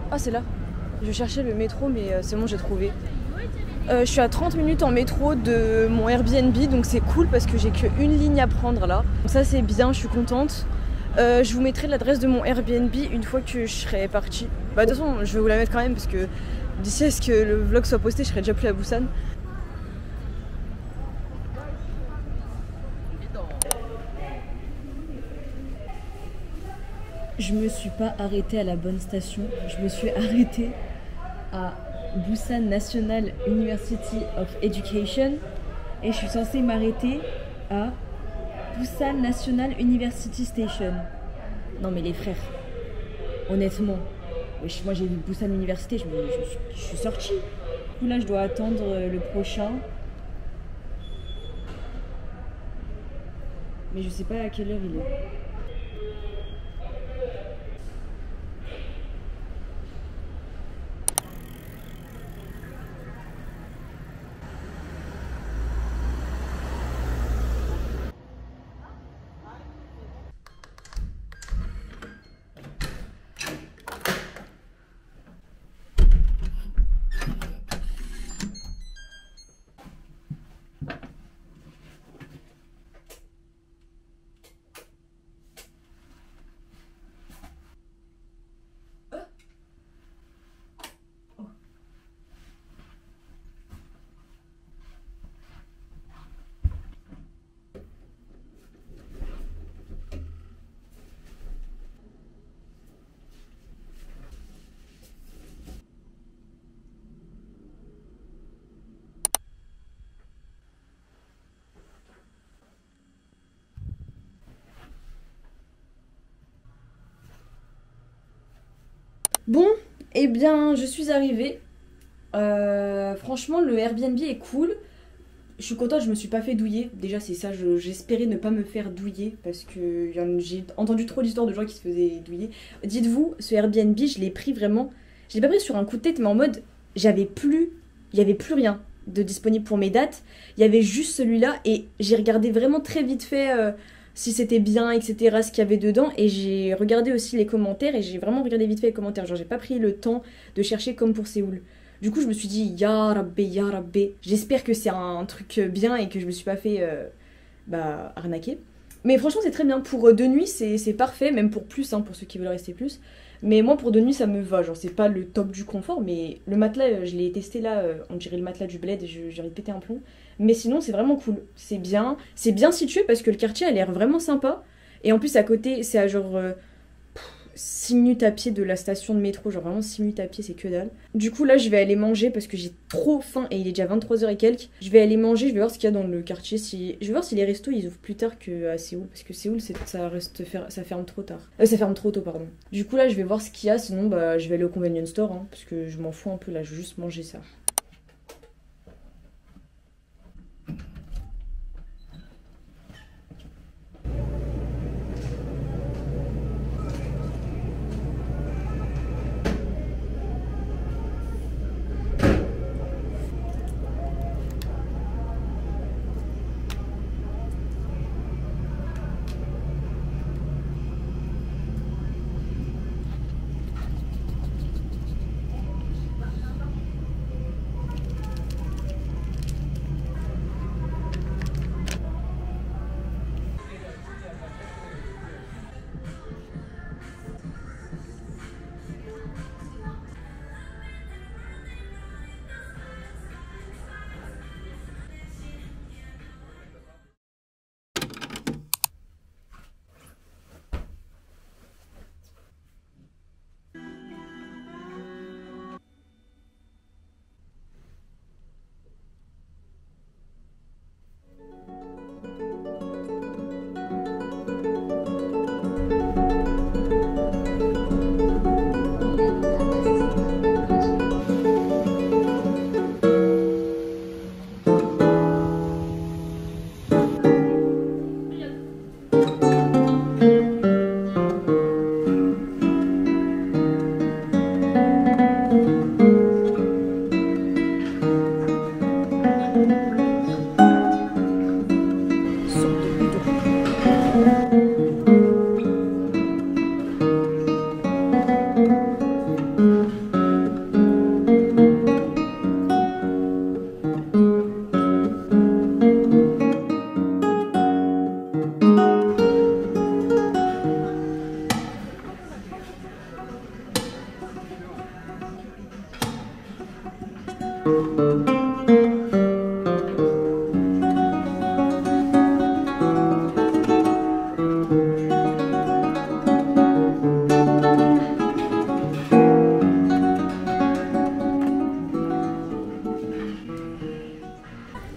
Ah, c'est là. Je cherchais le métro, mais c'est bon, j'ai trouvé. Je suis à 30 minutes en métro de mon Airbnb, donc c'est cool parce que j'ai qu'une ligne à prendre là. Donc ça c'est bien, je suis contente. Je vous mettrai l'adresse de mon Airbnb une fois que je serai partie. Bah de toute façon, je vais vous la mettre quand même parce que d'ici à ce que le vlog soit posté, je serai déjà plus à Busan. Je me suis pas arrêtée à la bonne station, je me suis arrêtée à Busan National University of Education et je suis censée m'arrêter à Busan National University Station. Non mais les frères, honnêtement, moi j'ai vu Busan Université, je suis sortie. Du coup là je dois attendre le prochain. Mais je sais pas à quelle heure il est. Bon, eh bien, je suis arrivée. Franchement, le Airbnb est cool. Je suis contente, je me suis pas fait douiller. Déjà, c'est ça, j'espérais ne pas me faire douiller parce que j'ai entendu trop d'histoires de gens qui se faisaient douiller. Dites-vous, ce Airbnb, je l'ai pris vraiment. Je l'ai pas pris sur un coup de tête, mais en mode, il y avait plus rien de disponible pour mes dates. Il y avait juste celui-là et j'ai regardé vraiment très vite fait si c'était bien, etc., ce qu'il y avait dedans. Et j'ai regardé aussi les commentaires et j'ai vraiment regardé vite fait les commentaires. Genre, j'ai pas pris le temps de chercher comme pour Séoul. Du coup, je me suis dit, ya rabbi, j'espère que c'est un truc bien et que je me suis pas fait arnaquer. Mais franchement, c'est très bien. Pour 2 nuits, c'est parfait, même pour plus, hein, pour ceux qui veulent rester plus. Mais moi, pour 2 nuits, ça me va. Genre, c'est pas le top du confort, mais le matelas, je l'ai testé là, on dirait le matelas du bled, j'ai envie de péter un plomb. Mais sinon, c'est vraiment cool. C'est bien situé parce que le quartier a l'air vraiment sympa. Et en plus, à côté, c'est à genre 6 minutes à pied de la station de métro, genre vraiment 6 minutes à pied, c'est que dalle. Du coup là je vais aller manger parce que j'ai trop faim et il est déjà 23h et quelques. Je vais aller manger, je vais voir ce qu'il y a dans le quartier, je vais voir si les restos ils ouvrent plus tard qu'à Séoul, parce que Séoul ça ferme trop tard. Ça ferme trop tôt pardon. Du coup là je vais voir ce qu'il y a, sinon bah je vais aller au convenience store hein, parce que je m'en fous un peu là, je veux juste manger ça.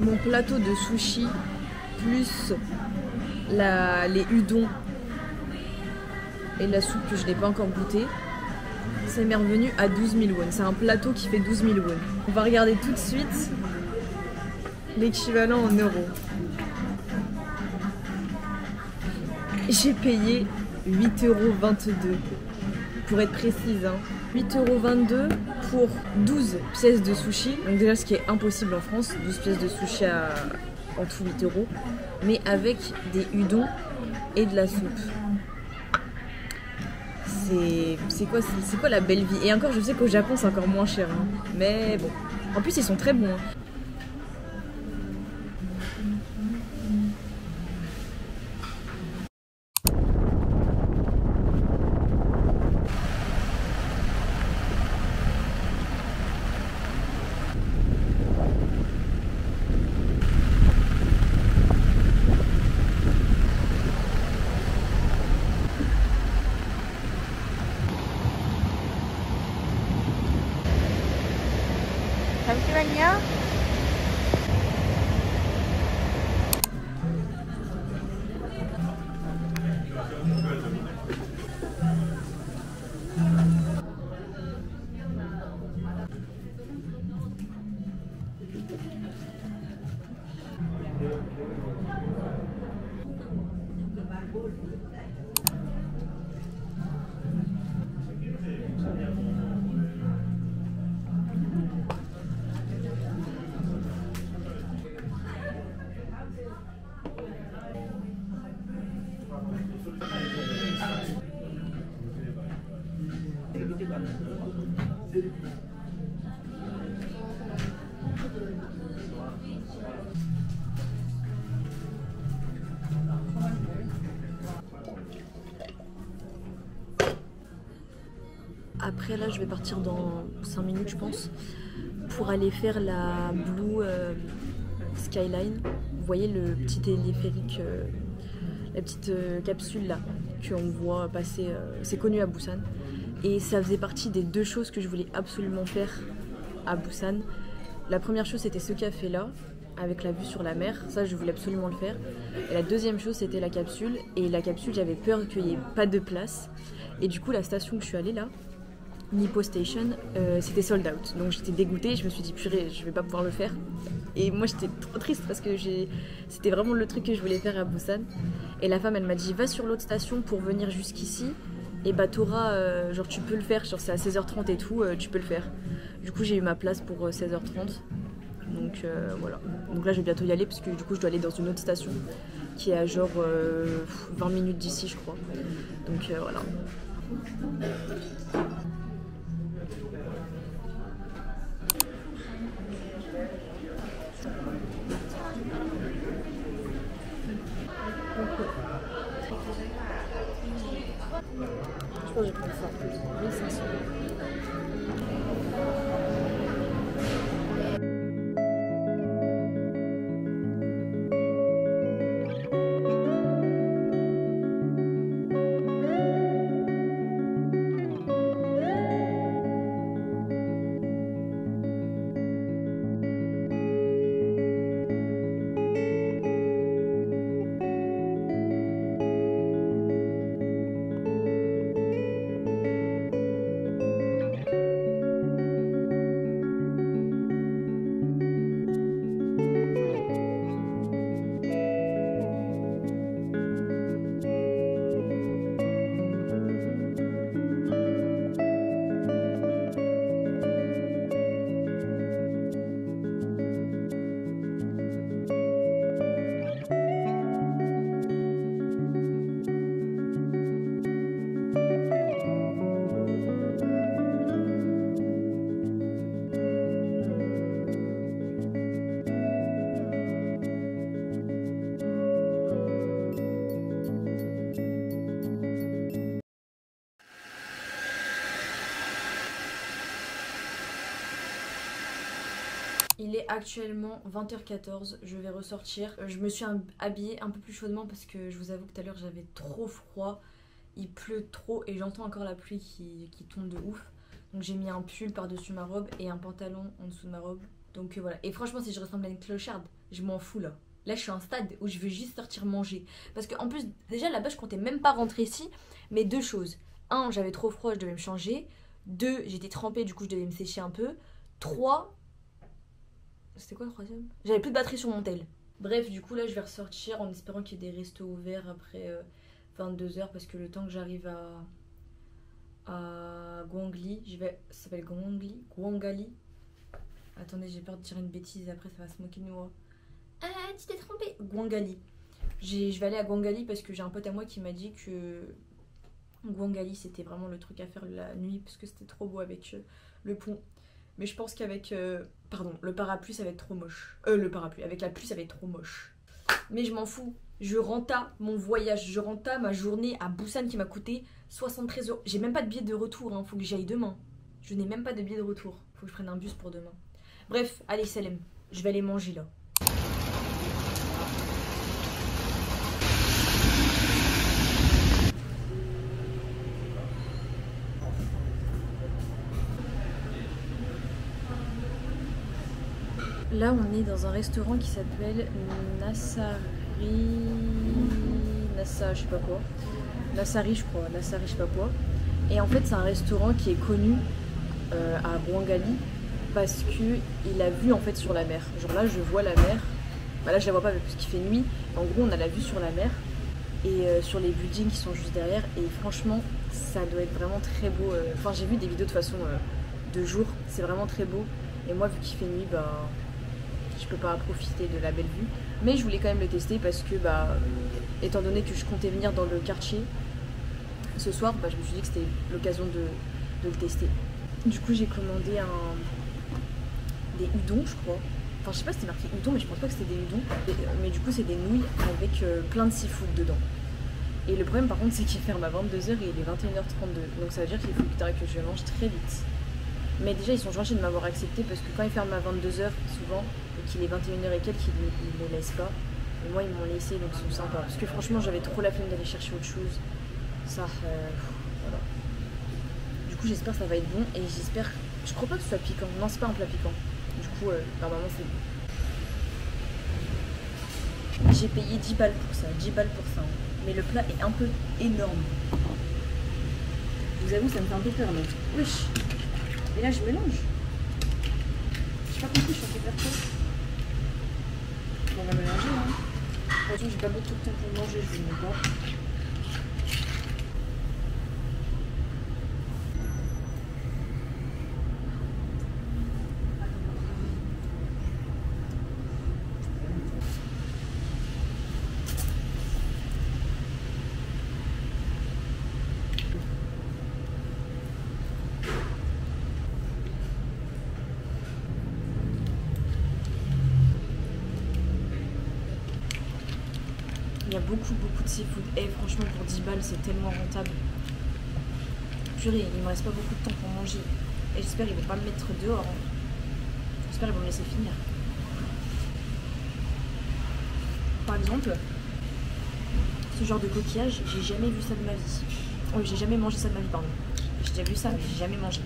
Mon plateau de sushi plus les udons et la soupe que je n'ai pas encore goûté, ça m'est revenu à 12 000 won. C'est un plateau qui fait 12 000 won. On va regarder tout de suite l'équivalent en euros. J'ai payé 8,22 € pour être précise. Hein. 8,22 € pour 12 pièces de sushi. Donc déjà ce qui est impossible en France, 12 pièces de sushi en tout 8 €. Mais avec des udons et de la soupe. C'est quoi la belle vie? Et encore je sais qu'au Japon c'est encore moins cher. Hein. Mais bon. En plus ils sont très bons. Hein. 잠시만요. Après là je vais partir dans 5 minutes je pense pour aller faire la Blue Skyline. Vous voyez le petit téléphérique, la petite capsule là. qu'on voit passer, c'est connu à Busan. Et ça faisait partie des 2 choses que je voulais absolument faire à Busan. La première chose c'était ce café là, avec la vue sur la mer, ça je voulais absolument le faire. Et la deuxième chose c'était la capsule, et la capsule j'avais peur qu'il n'y ait pas de place. Et du coup la station où je suis allée là, Nippo Station, c'était sold out. Donc j'étais dégoûtée, je me suis dit purée, je vais pas pouvoir le faire. Et moi j'étais trop triste parce que c'était vraiment le truc que je voulais faire à Busan. Et la femme elle m'a dit va sur l'autre station pour venir jusqu'ici. Et bah t'auras, genre tu peux le faire, genre c'est à 16h30 et tout, tu peux le faire. Du coup j'ai eu ma place pour 16h30. Donc voilà. Donc là je vais bientôt y aller parce que du coup je dois aller dans une autre station qui est à genre 20 minutes d'ici je crois. Donc voilà. Je pense que je vais prendre ça. 1500. Il est actuellement 20h14, je vais ressortir. Je me suis habillée un peu plus chaudement parce que je vous avoue que tout à l'heure j'avais trop froid. Il pleut trop et j'entends encore la pluie qui tombe de ouf. Donc j'ai mis un pull par-dessus ma robe et un pantalon en dessous de ma robe. Donc voilà. Et franchement si je ressemble à une clocharde, je m'en fous là. Là je suis à un stade où je veux juste sortir manger. Parce qu'en plus déjà là-bas je comptais même pas rentrer ici. Mais 2 choses. 1, j'avais trop froid, je devais me changer. 2, j'étais trempée, du coup je devais me sécher un peu. 3... C'était quoi le 3e? J'avais plus de batterie sur mon tel. Bref, du coup là je vais ressortir en espérant qu'il y ait des restos ouverts après 22h parce que le temps que j'arrive à Gwangali, ça s'appelle Gwangali. Attendez, j'ai peur de dire une bêtise et après ça va se moquer de nous. Ah, tu t'es trompée. Gwangali. Je vais aller à Gwangali parce que j'ai un pote à moi qui m'a dit que Gwangali c'était vraiment le truc à faire la nuit parce que c'était trop beau avec le pont. Mais je pense qu'avec... le parapluie, ça va être trop moche. Avec la pluie, ça va être trop moche. Mais je m'en fous. Je renta mon voyage. Je renta ma journée à Busan qui m'a coûté 73 €. J'ai même pas de billet de retour. Faut que j'y aille demain. Je n'ai même pas de billet de retour. Faut que je prenne un bus pour demain. Bref, allez, Salem. Je vais aller manger là. Là, on est dans un restaurant qui s'appelle Nassari, je sais pas quoi. Nassari, je crois. Nassari, je sais pas quoi. Et en fait, c'est un restaurant qui est connu à Gwangali parce qu'il a vue en fait sur la mer. Genre là, je vois la mer. Bah là, je la vois pas parce qu'il fait nuit. En gros, on a la vue sur la mer et sur les buildings qui sont juste derrière. Et franchement, ça doit être vraiment très beau. Enfin, j'ai vu des vidéos de façon de jour. C'est vraiment très beau. Et moi, vu qu'il fait nuit, bah... je peux pas profiter de la belle vue, mais je voulais quand même le tester parce que étant donné que je comptais venir dans le quartier ce soir, je me suis dit que c'était l'occasion de le tester. Du coup j'ai commandé des udon je crois, enfin je sais pas si c'était marqué udon mais je pense pas que c'était des udon, mais du coup c'est des nouilles avec plein de seafood dedans. Et le problème par contre c'est qu'il ferme à 22h et il est 21h32, donc ça veut dire qu'il faut que je mange très vite. Mais déjà ils sont gentils de m'avoir accepté parce que quand ils ferment à 22h souvent et qu'il est 21h et quelques, ils ne me laissent pas. Et moi ils m'ont laissé donc ils sont sympas. Parce que franchement j'avais trop la flemme d'aller chercher autre chose. Ça, voilà. Du coup, j'espère que ça va être bon et j'espère. Je crois pas que ce soit piquant. Non, c'est pas un plat piquant. Du coup, normalement, c'est bon. J'ai payé 10 balles pour ça, 10 balles pour ça. Mais le plat est un peu énorme. Je vous avoue, ça me fait un peu peur, mais. Wesh. Et là, je mélange. J'ai pas compris, je suis en train de faire quoi. On va mélanger, hein. De toute façon, j'ai pas beaucoup de temps pour manger, je vous le mets pas. Il y a beaucoup de seafood. Et franchement, pour 10 balles, c'est tellement rentable. Purée, il me reste pas beaucoup de temps pour manger. Et j'espère qu'ils vont pas me mettre dehors. Hein. J'espère qu'ils vont me laisser finir. Par exemple, ce genre de coquillage, j'ai jamais vu ça de ma vie. Oh, j'ai jamais mangé ça de ma vie, pardon. J'ai déjà vu ça, mais j'ai jamais mangé.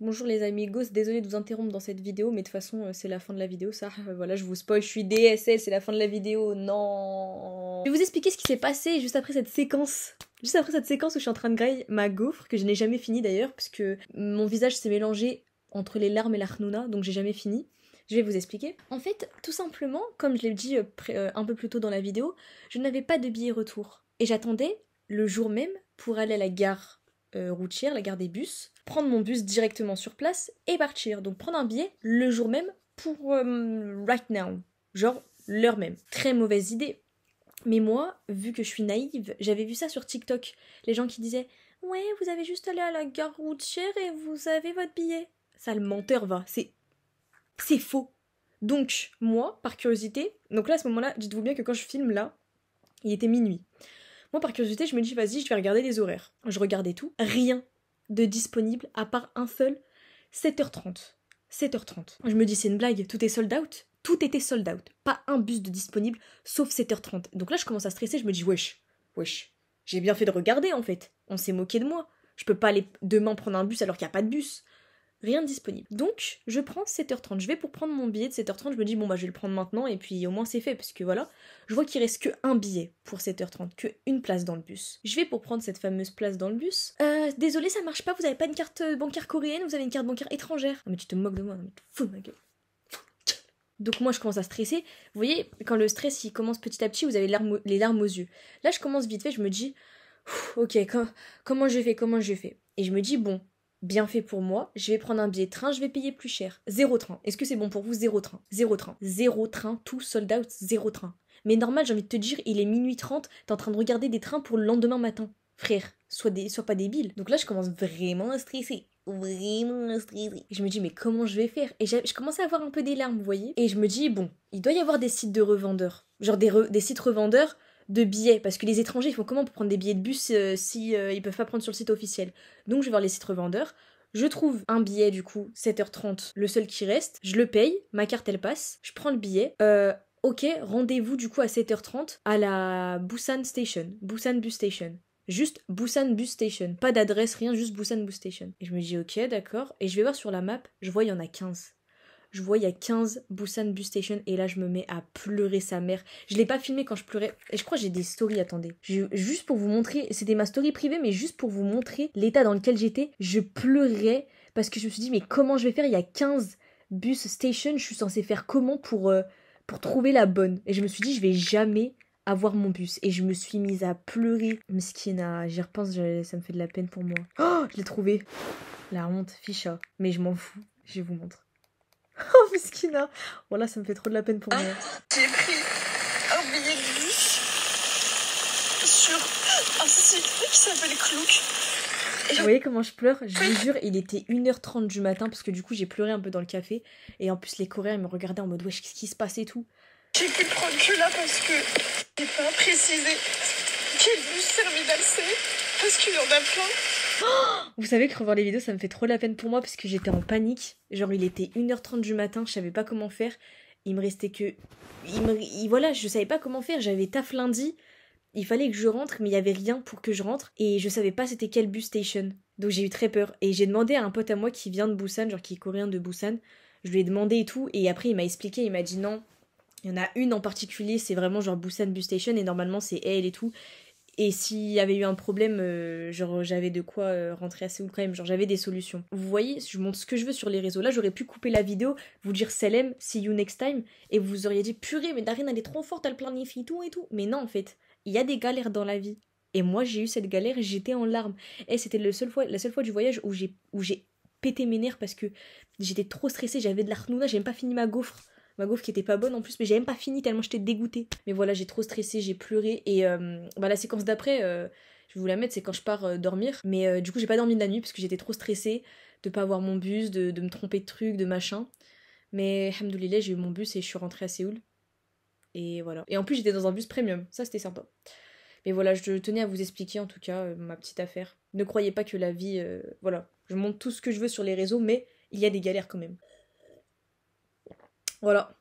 Bonjour les amigos, désolée de vous interrompre dans cette vidéo, mais de toute façon c'est la fin de la vidéo, ça, voilà, je vous spoil, je suis DSL, c'est la fin de la vidéo, non. Je vais vous expliquer ce qui s'est passé juste après cette séquence. Juste après cette séquence où je suis en train de grailler ma gaufre, que je n'ai jamais fini d'ailleurs, parce que mon visage s'est mélangé entre les larmes et la khnouna, donc j'ai jamais fini. Je vais vous expliquer. En fait, tout simplement, comme je l'ai dit un peu plus tôt dans la vidéo, je n'avais pas de billet retour. Et j'attendais le jour même pour aller à la gare routière, la gare des bus, prendre mon bus directement sur place et partir. Donc prendre un billet le jour même pour right now. Genre l'heure même. Très mauvaise idée. Mais moi, vu que je suis naïve, j'avais vu ça sur TikTok. Les gens qui disaient « Ouais, vous avez juste allé à la gare routière et vous avez votre billet. » Ça, le menteur va. C'est faux. Donc, moi, par curiosité, donc là, à ce moment-là, dites-vous bien que quand je filme là, il était minuit. Moi, par curiosité, je me dis, vas-y, je vais regarder les horaires. Je regardais tout. Rien de disponible, à part un seul, 7h30. 7h30. Je me dis, c'est une blague, tout est sold out. Tout était sold out. Pas un bus de disponible, sauf 7h30. Donc là, je commence à stresser, je me dis, wesh. J'ai bien fait de regarder, en fait. On s'est moqué de moi. Je peux pas aller demain prendre un bus alors qu'il n'y a pas de bus. Rien de disponible. Donc, je prends 7h30. Je vais pour prendre mon billet de 7h30. Je me dis, bon, bah, je vais le prendre maintenant et puis au moins c'est fait. Parce que voilà, je vois qu'il reste que un billet pour 7h30, que une place dans le bus. Je vais pour prendre cette fameuse place dans le bus. Désolé, ça marche pas. Vous avez pas une carte bancaire coréenne, vous avez une carte bancaire étrangère. Ah, mais tu te moques de moi, non, mais tu te fous de ma gueule. Donc moi je commence à stresser. Vous voyez, quand le stress il commence petit à petit, vous avez les larmes aux yeux. Là je commence vite fait, je me dis, ok, comment je fais. Et je me dis, bon, bien fait pour moi, je vais prendre un billet de train, je vais payer plus cher. 0 train. Est-ce que c'est bon pour vous? 0 train. 0 train. 0 train, tout sold out, 0 train. Mais normal, j'ai envie de te dire, il est minuit 30, t'es en train de regarder des trains pour le lendemain matin. Frère, sois pas débile. Donc là, je commence vraiment à stresser. Je me dis, mais comment je vais faire? Et je commençais à avoir un peu des larmes, vous voyez? Et je me dis, bon, il doit y avoir des sites de revendeurs. Genre des sites revendeurs de billets, parce que les étrangers ils font comment pour prendre des billets de bus si ils peuvent pas prendre sur le site officiel. Donc je vais voir les sites revendeurs, je trouve un billet du coup 7h30, le seul qui reste, je le paye, ma carte elle passe, je prends le billet, ok, rendez-vous du coup à 7h30 à la Busan Bus Station. Juste Busan Bus Station, pas d'adresse, rien, juste Busan Bus Station. Et je me dis ok, d'accord, et je vais voir sur la map, je vois il y en a 15. Je vois il y a 15 Busan Bus Station et là je me mets à pleurer sa mère. Je l'ai pas filmé quand je pleurais. Et je crois que j'ai des stories, attendez. Juste pour vous montrer, c'était ma story privée, mais juste pour vous montrer l'état dans lequel j'étais, je pleurais parce que je me suis dit, mais comment je vais faire? Il y a 15 bus station, je suis censée faire comment pour trouver la bonne? Et je me suis dit, je vais jamais avoir mon bus. Et je me suis mise à pleurer. Meskina, j'y repense, ça me fait de la peine pour moi. Oh, je l'ai trouvé. La honte, ficha. Mais je m'en fous, je vous montre. Oh, Meskina. Voilà, ça me fait trop de la peine pour moi. J'ai pris un billet de bus sur un site qui s'appelle Klook. Vous voyez comment je pleure? Je vous jure, il était 1h30 du matin parce que du coup j'ai pleuré un peu dans le café. Et en plus les Coréens ils me regardaient en mode wesh, qu'est-ce qui se passe et tout. J'ai pu prendre que là parce que j'ai pas précisé quel bus terminal c'est, parce qu'il y en a plein. Vous savez que revoir les vidéos ça me fait trop la peine pour moi parce que j'étais en panique. Genre il était 1h30 du matin, je savais pas comment faire. Il me restait que... Voilà, je savais pas comment faire, j'avais taf lundi. Il fallait que je rentre, mais il y avait rien pour que je rentre. Et je savais pas c'était quel bus station. Donc j'ai eu très peur. Et j'ai demandé à un pote à moi qui vient de Busan, genre qui est coréen de Busan. Je lui ai demandé et tout. Et après il m'a expliqué, il m'a dit non. Il y en a une en particulier, c'est vraiment genre Busan Bus Station. Et normalement c'est elle et tout. Et s'il y avait eu un problème, genre j'avais de quoi rentrer à Séoul quand même. Genre j'avais des solutions. Vous voyez, je montre ce que je veux sur les réseaux. Là j'aurais pu couper la vidéo, vous dire Selem, see you next time. Et vous auriez dit purée, mais Darine elle est trop forte, elle planifie tout et tout. Mais non en fait. Il y a des galères dans la vie. Et moi, j'ai eu cette galère et j'étais en larmes. Et c'était la seule fois du voyage où j'ai pété mes nerfs parce que j'étais trop stressée, j'avais de la renouna, j'ai même pas fini ma gaufre. Ma gaufre qui était pas bonne en plus, mais j'ai même pas fini tellement j'étais dégoûtée. Mais voilà, j'ai trop stressé, j'ai pleuré. Et la séquence d'après, je vais vous la mettre, c'est quand je pars dormir. Mais du coup, j'ai pas dormi de la nuit parce que j'étais trop stressée de pas avoir mon bus, de me tromper de trucs, de machin. Mais, alhamdoulilah, j'ai eu mon bus et je suis rentrée à Séoul. Et voilà. Et en plus, j'étais dans un bus premium. Ça, c'était sympa. Mais voilà, je tenais à vous expliquer en tout cas ma petite affaire. Ne croyez pas que la vie... voilà. Je montre tout ce que je veux sur les réseaux, mais il y a des galères quand même. Voilà.